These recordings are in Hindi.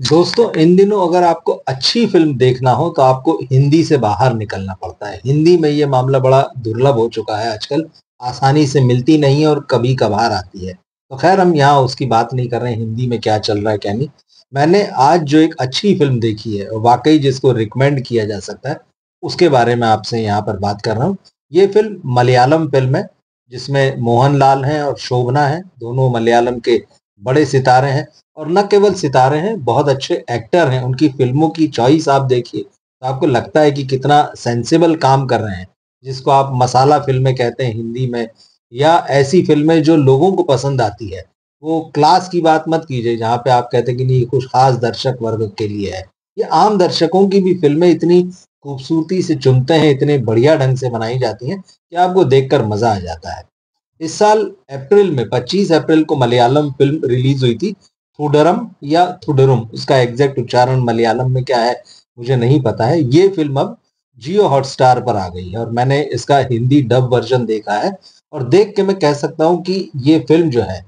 दोस्तों, इन दिनों अगर आपको अच्छी फ़िल्म देखना हो तो आपको हिंदी से बाहर निकलना पड़ता है। हिंदी में ये मामला बड़ा दुर्लभ हो चुका है आजकल, आसानी से मिलती नहीं है और कभी-कभार आती है। तो ख़ैर हम यहाँ उसकी बात नहीं कर रहे हैं हिंदी में क्या चल रहा है क्या नहीं। मैंने आज जो एक अच्छी फ़िल्म देखी है, वाक़ई जिसको रिकमेंड किया जा सकता है, उसके बारे में आपसे यहाँ पर बात कर रहा हूँ। ये फ़िल्म मलयालम फ़िल्म है, जिसमें मोहनलाल हैं और शोभना है, दोनों मलयालम के बड़े सितारे हैं। और न केवल सितारे हैं, बहुत अच्छे एक्टर हैं। उनकी फ़िल्मों की चॉइस आप देखिए, तो आपको लगता है कि कितना सेंसिबल काम कर रहे हैं। जिसको आप मसाला फ़िल्में कहते हैं हिंदी में या ऐसी फ़िल्में जो लोगों को पसंद आती है। वो क्लास की बात मत कीजिए जहाँ पे आप कहते हैं कि नहीं ये कुछ ख़ास दर्शक वर्ग के लिए है। ये आम दर्शकों की भी फ़िल्में इतनी खूबसूरती से चुनते हैं, इतने बढ़िया ढंग से बनाई जाती हैं कि आपको देखकर मज़ा आ जाता है। इस साल अप्रैल में 25 अप्रैल को मलयालम फ़िल्म रिलीज़ हुई थी। थुडरम या थुडुरुम उसका एग्ज़ैक्ट उच्चारण मलयालम में क्या है, मुझे नहीं पता है। ये फ़िल्म अब जियो हॉटस्टार पर आ गई है और मैंने इसका हिंदी डब वर्ज़न देखा है और देख के मैं कह सकता हूँ कि ये फ़िल्म जो है,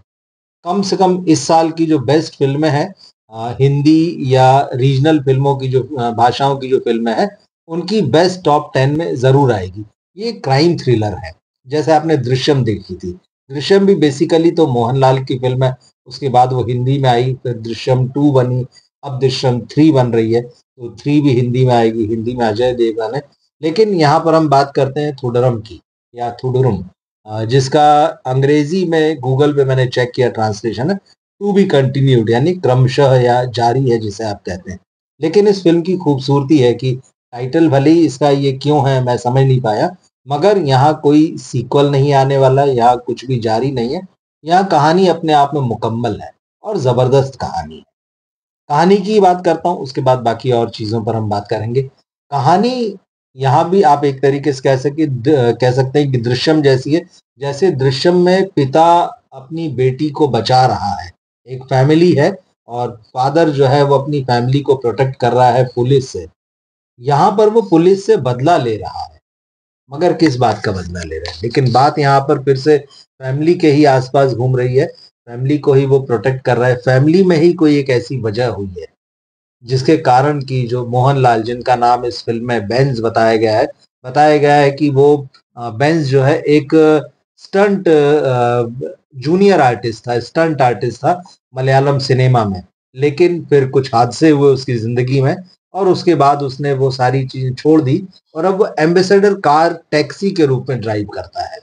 कम से कम इस साल की जो बेस्ट फ़िल्में हैं हिंदी या रीजनल फ़िल्मों की जो भाषाओं की जो फ़िल्में हैं, उनकी बेस्ट टॉप 10 में ज़रूर आएगी। ये क्राइम थ्रिलर है, जैसे आपने दृश्यम देखी थी। दृश्यम भी बेसिकली तो मोहनलाल की फ़िल्म है, उसके बाद वो हिंदी में आई, फिर दृश्यम 2 बनी, अब दृश्यम 3 बन रही है, तो 3 भी हिंदी में आएगी, हिंदी में अजय देवगन है। लेकिन यहाँ पर हम बात करते हैं थुडरम की या थुडुरुम जिसका अंग्रेजी में गूगल पे मैंने चेक किया ट्रांसलेशन है, टू बी कंटिन्यूड यानी क्रमशः या जारी है जिसे आप कहते हैं। लेकिन इस फ़िल्म की खूबसूरती है कि टाइटल भले ही इसका ये क्यों है मैं समझ नहीं पाया, मगर यहाँ कोई सीक्वल नहीं आने वाला, यहाँ कुछ भी जारी नहीं है। यहाँ कहानी अपने आप में मुकम्मल है और ज़बरदस्त कहानी है। कहानी की बात करता हूँ, उसके बाद बाकी और चीज़ों पर हम बात करेंगे। कहानी यहाँ भी आप एक तरीके से कह सकते हैं कि दृश्यम जैसी है। जैसे दृश्यम में पिता अपनी बेटी को बचा रहा है। एक फैमिली है और फादर जो है वो अपनी फैमिली को प्रोटेक्ट कर रहा है पुलिस से। यहाँ पर वो पुलिस से बदला ले रहा है। मगर किस बात का बदला ले रहे हैं? लेकिन बात यहाँ पर फिर से फैमिली के ही आस-पास घूम रही है। फैमिली को ही वो प्रोटेक्ट कर रहा है। फैमिली में ही कोई एक ऐसी वजह हुई है, जिसके कारण कि जो मोहनलाल जिनका नाम इस फ़िल्म में बेंज़ बताया गया है कि वो बेंज़ जो है एक स्टंट जूनियर आर्टिस्ट था, स्टंट आर्टिस्ट था मलयालम सिनेमा में। लेकिन फिर कुछ हादसे हुए उसकी ज़िंदगी में और उसके बाद उसने वो सारी चीज़ें छोड़ दी और अब वो एम्बेसडर कार टैक्सी के रूप में ड्राइव करता है,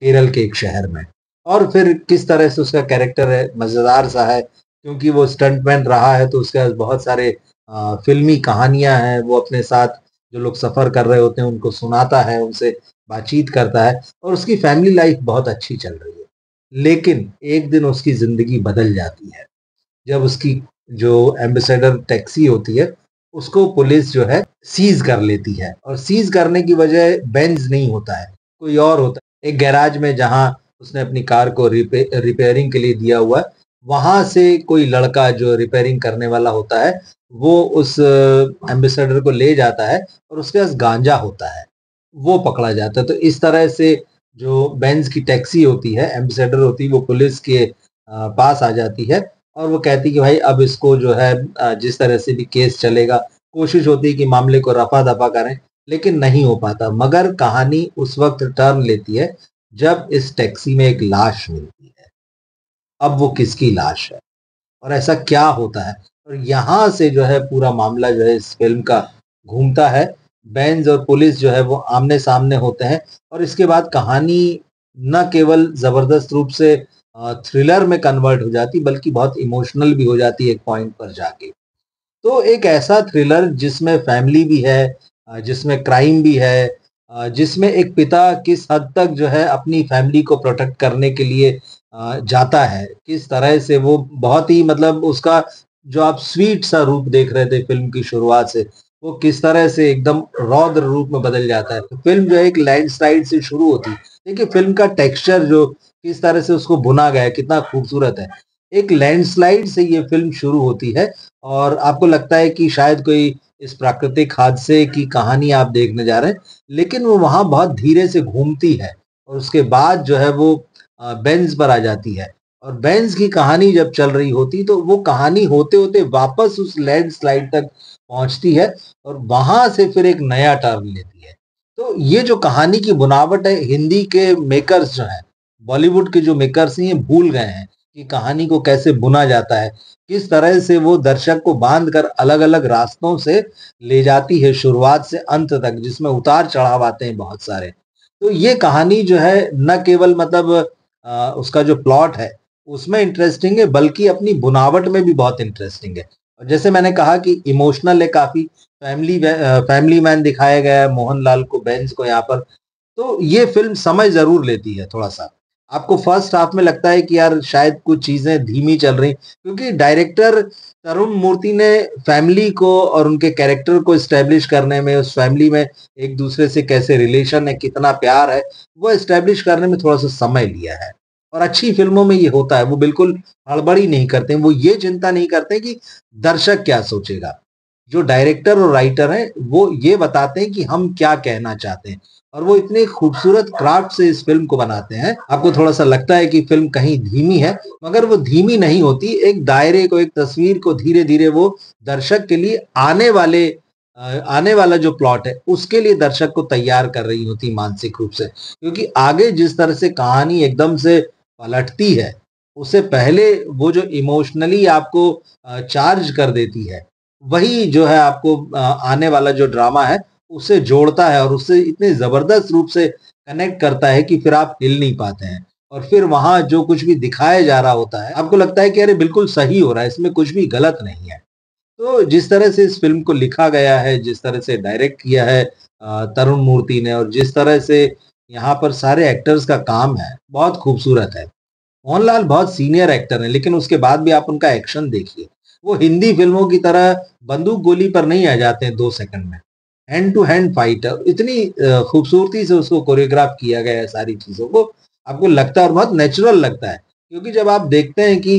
केरल के एक शहर में। और फिर किस तरह से उसका कैरेक्टर है, मज़ेदार सा है क्योंकि वो स्टंटमैन रहा है तो उसके पास बहुत सारे फ़िल्मी कहानियाँ हैं, वो अपने साथ जो लोग सफ़र कर रहे होते हैं उनको सुनाता है, उनसे बातचीत करता है और उसकी फैमिली लाइफ़ बहुत अच्छी चल रही है। लेकिन एक दिन उसकी ज़िंदगी बदल जाती है। जब उसकी जो एम्बेसडर टैक्सी होती है, उसको पुलिस जो है सीज़ कर लेती है और सीज़ करने की वजह बेंज़ नहीं होता है, कोई और होता है। एक गैराज में जहाँ उसने अपनी कार को रिपेयरिंग के लिए दिया हुआ है, वहाँ से कोई लड़का जो रिपेयरिंग करने वाला होता है, वो उस एम्बेसडर को ले जाता है और उसके पास गांजा होता है, वो पकड़ा जाता है। तो इस तरह से जो बेंज़ की टैक्सी होती है, एम्बेसडर होती है, वो पुलिस के पास आ जाती है और वो कहती है कि भाई अब इसको जो है जिस तरह से भी केस चलेगा, कोशिश होती है कि मामले को रफ़ा-दफ़ा करें, लेकिन नहीं हो पाता। मगर कहानी उस वक़्त टर्न लेती है, जब इस टैक्सी में एक लाश मिलती है। अब वो किसकी लाश है और ऐसा क्या होता है? और यहाँ से जो है पूरा मामला जो है इस फ़िल्म का घूमता है। बेंज़ और पुलिस जो है वो आमने-सामने होते हैं और इसके बाद कहानी न केवल ज़बरदस्त रूप से थ्रिलर में कन्वर्ट हो जाती, बल्कि बहुत इमोशनल भी हो जाती है एक पॉइंट पर जाके। तो एक ऐसा थ्रिलर जिसमें फैमिली भी है जिसमें क्राइम भी है जिसमें एक पिता किस हद तक जो है अपनी फैमिली को प्रोटेक्ट करने के लिए जाता है। किस तरह से वो बहुत ही मतलब उसका जो आप स्वीट सा रूप देख रहे थे फ़िल्म की शुरुआत से, वो किस तरह से एकदम रौद्र रूप में बदल जाता है। तो फ़िल्म जो है एक लैंडस्लाइड से शुरू होती है। देखिए फ़िल्म का टेक्सचर जो किस तरह से उसको भुना गया है, कितना खूबसूरत है। एक लैंडस्लाइड से ये फ़िल्म शुरू होती है और आपको लगता है कि शायद कोई इस प्राकृतिक हादसे की कहानी आप देखने जा रहे हैं, लेकिन वो वहाँ बहुत धीरे से घूमती है और उसके बाद जो है वो बेंज़ पर आ जाती है और बेंज की कहानी जब चल रही होती तो वो कहानी होते-होते वापस उस लैंडस्लाइड तक पहुँचती है और वहाँ से फिर एक नया टर्न लेती है। तो ये जो कहानी की बुनावट है, हिंदी के मेकर्स जो हैं, बॉलीवुड के जो मेकर्स हैं, ये भूल गए हैं कि कहानी को कैसे बुना जाता है, किस तरह से वो दर्शक को बाँध कर अलग-अलग रास्तों से ले जाती है शुरुआत से अंत तक, जिसमें उतार-चढ़ाव आते हैं बहुत सारे। तो ये कहानी जो है न केवल मतलब उसका जो प्लॉट है उसमें इंटरेस्टिंग है, बल्कि अपनी बुनावट में भी बहुत इंटरेस्टिंग है। और जैसे मैंने कहा कि इमोशनल है काफ़ी, फैमिली मैन दिखाया गया है मोहनलाल को, बेंज को यहाँ पर। तो ये फ़िल्म समय ज़रूर लेती है थोड़ा-सा। आपको फर्स्ट हाफ में लगता है कि यार शायद कुछ चीज़ें धीमी चल रही, क्योंकि डायरेक्टर तरुण मूर्ति ने फैमिली को और उनके कैरेक्टर को एस्टेब्लिश करने में, उस फैमिली में एक-दूसरे से कैसे रिलेशन है, कितना प्यार है, वो एस्टेब्लिश करने में थोड़ा-सा समय लिया है। और अच्छी फ़िल्मों में ये होता है, वो बिल्कुल हड़बड़ी नहीं करते हैं, वो ये चिंता नहीं करते कि दर्शक क्या सोचेगा। जो डायरेक्टर और राइटर हैं, वो ये बताते हैं कि हम क्या कहना चाहते हैं और वो इतने खूबसूरत क्राफ्ट से इस फ़िल्म को बनाते हैं, आपको थोड़ा-सा लगता है कि फ़िल्म कहीं धीमी है, मगर वो धीमी नहीं होती। एक दायरे को, एक तस्वीर को धीरे-धीरे वो दर्शक के लिए आने वाला जो प्लॉट है, उसके लिए दर्शक को तैयार कर रही होती मानसिक रूप से। क्योंकि आगे जिस तरह से कहानी एकदम से पलटती है, उससे पहले वो जो इमोशनली आपको चार्ज कर देती है, वही जो है आपको आने वाला जो ड्रामा है, उससे जोड़ता है और उससे इतने ज़बरदस्त रूप से कनेक्ट करता है कि फिर आप हिल नहीं पाते हैं। और फिर वहाँ जो कुछ भी दिखाया जा रहा होता है, आपको लगता है कि अरे बिल्कुल सही हो रहा है, इसमें कुछ भी गलत नहीं है। तो जिस तरह से इस फ़िल्म को लिखा गया है, जिस तरह से डायरेक्ट किया है तरुण मूर्ति ने, और जिस तरह से यहाँ पर सारे एक्टर्स का काम है, बहुत खूबसूरत है। मोहनलाल बहुत सीनियर एक्टर हैं, लेकिन उसके बाद भी आप उनका एक्शन देखिए। वो हिंदी फ़िल्मों की तरह बंदूक गोली पर नहीं आ जाते हैं 2 सेकंड में। हैंड टू हैंड फाइट है। इतनी खूबसूरती से उसको कोरियोग्राफ किया गया है सारी चीज़ों को, आपको लगता है और बहुत नेचुरल लगता है। क्योंकि जब आप देखते हैं कि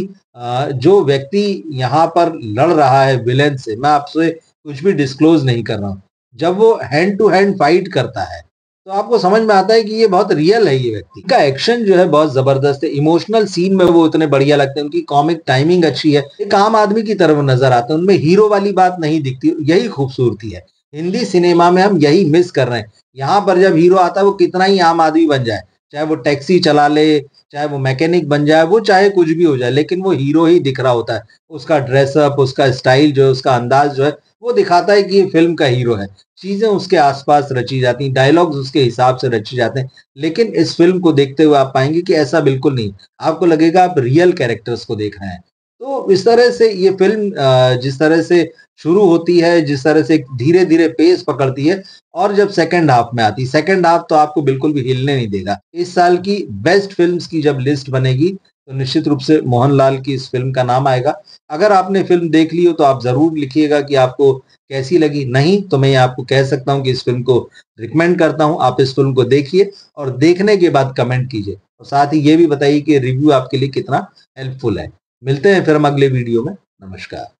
जो व्यक्ति यहाँ पर लड़ रहा है विलेन से, मैं आपसे कुछ भी डिस्क्लोज़ नहीं कर रहा हूँ। जब वो हैंड टू हैंड फाइट करता है, तो आपको समझ में आता है कि ये बहुत रियल है ये व्यक्ति। इनका एक्शन जो है बहुत ज़बरदस्त है, इमोशनल सीन में वो इतने बढ़िया लगते हैं, उनकी कॉमिक टाइमिंग अच्छी है। एक आम आदमी की तरह वो नज़र आते हैं, उनमें हीरो वाली बात नहीं दिखती, यही खूबसूरती है। हिंदी सिनेमा में हम यही मिस कर रहे हैं। यहाँ पर जब हीरो आता है वो कितना ही आम आदमी बन जाए, चाहे वो टैक्सी चला ले, चाहे वो मैकेनिक बन जाए, वो चाहे कुछ भी हो जाए, लेकिन वो हीरो ही दिख रहा होता है। उसका ड्रेसअप, उसका स्टाइल जो है, उसका अंदाज़ जो है, वो दिखाता है कि ये फ़िल्म का हीरो है। चीज़ें उसके आस-पास रची जाती हैं, डायलॉग्स उसके हिसाब से रचे जाते हैं। लेकिन इस फ़िल्म को देखते हुए आप पाएँगे कि ऐसा बिल्कुल नहीं। आपको लगेगा आप रियल कैरेक्टर्स को देख रहे हैं। तो इस तरह से ये फ़िल्म जिस तरह से शुरू होती है, जिस तरह से धीरे-धीरे पेस पकड़ती है और जब सेकंड हाफ में आती है, सेकंड हाफ तो आपको बिल्कुल भी हिलने नहीं देगा। इस साल की बेस्ट फ़िल्म्स की जब लिस्ट बनेगी, तो निश्चित रूप से मोहनलाल की इस फ़िल्म का नाम आएगा। अगर आपने फ़िल्म देख ली हो तो आप ज़रूर लिखिएगा कि आपको कैसी लगी। नहीं तो मैं ये आपको कह सकता हूँ कि इस फ़िल्म को रिकमेंड करता हूँ। आप इस फ़िल्म को देखिए और देखने के बाद कमेंट कीजिए और साथ ही ये भी बताइए कि रिव्यू आपके लिए कितना हेल्पफुल है। मिलते हैं फिर हम अगले वीडियो में। नमस्कार।